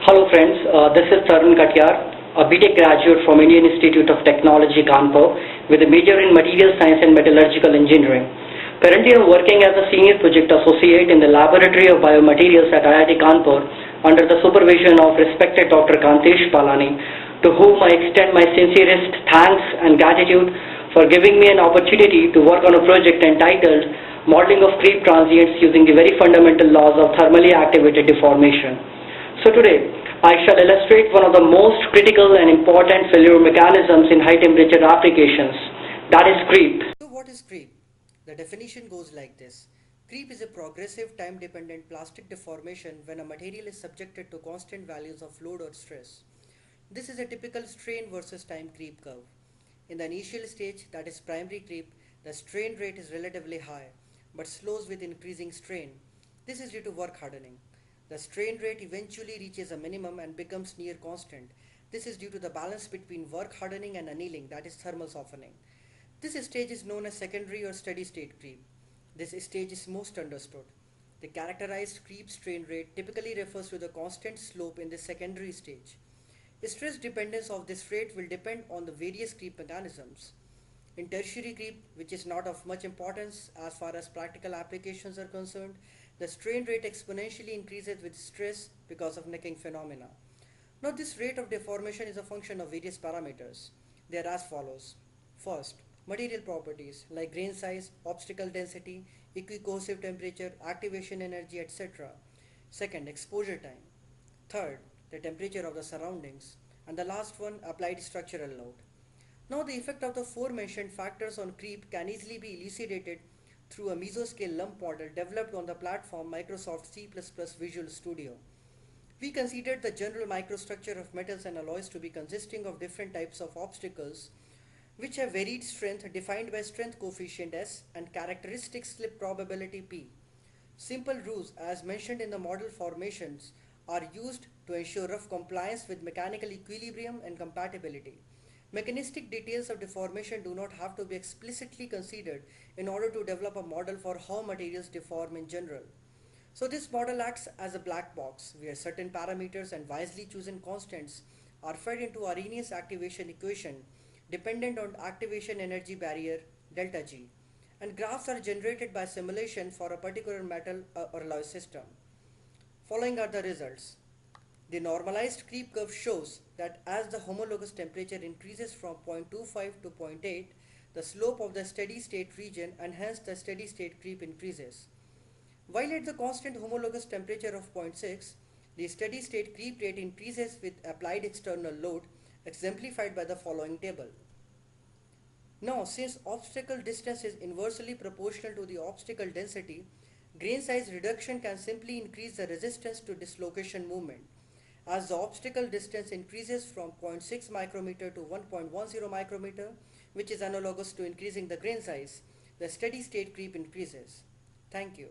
Hello friends, this is Tarun, a BTech graduate from Indian Institute of Technology, Kanpur, with a major in Material Science and Metallurgical Engineering. Currently I am working as a Senior Project Associate in the Laboratory of Biomaterials at IIT Kanpur under the supervision of respected Dr. Kantesh Palani, to whom I extend my sincerest thanks and gratitude for giving me an opportunity to work on a project entitled Modeling of Creep Transients using the very fundamental laws of thermally activated deformation. So today, I shall illustrate one of the most critical and important failure mechanisms in high temperature applications, that is creep. So what is creep? The definition goes like this. Creep is a progressive time-dependent plastic deformation when a material is subjected to constant values of load or stress. This is a typical strain versus time creep curve. In the initial stage, that is primary creep, the strain rate is relatively high, but slows with increasing strain. This is due to work hardening. The strain rate eventually reaches a minimum and becomes near constant. This is due to the balance between work hardening and annealing, that is thermal softening. This stage is known as secondary or steady state creep. This stage is most understood. The characterized creep strain rate typically refers to the constant slope in the secondary stage. Stress dependence of this rate will depend on the various creep mechanisms. In tertiary creep, which is not of much importance as far as practical applications are concerned, the strain rate exponentially increases with stress because of necking phenomena. Now this rate of deformation is a function of various parameters. They are as follows. First, material properties like grain size, obstacle density, equicohesive temperature, activation energy, etc. Second, exposure time. Third, the temperature of the surroundings. And the last one, applied structural load. Now the effect of the forementioned factors on creep can easily be elucidated through a mesoscale lump model developed on the platform Microsoft C++ Visual Studio. We considered the general microstructure of metals and alloys to be consisting of different types of obstacles which have varied strength defined by strength coefficient S and characteristic slip probability P. Simple rules as mentioned in the model formations are used to ensure rough compliance with mechanical equilibrium and compatibility. Mechanistic details of deformation do not have to be explicitly considered in order to develop a model for how materials deform in general. So this model acts as a black box where certain parameters and wisely chosen constants are fed into Arrhenius activation equation dependent on activation energy barrier delta G, and graphs are generated by simulation for a particular metal or alloy system. Following are the results. The normalized creep curve shows that as the homologous temperature increases from 0.25 to 0.8, the slope of the steady state region and hence the steady state creep increases. While at the constant homologous temperature of 0.6, the steady state creep rate increases with applied external load, exemplified by the following table. Now, since obstacle distance is inversely proportional to the obstacle density, grain size reduction can simply increase the resistance to dislocation movement. As the obstacle distance increases from 0.6 micrometer to 1.10 micrometer, which is analogous to increasing the grain size, the steady state creep increases. Thank you.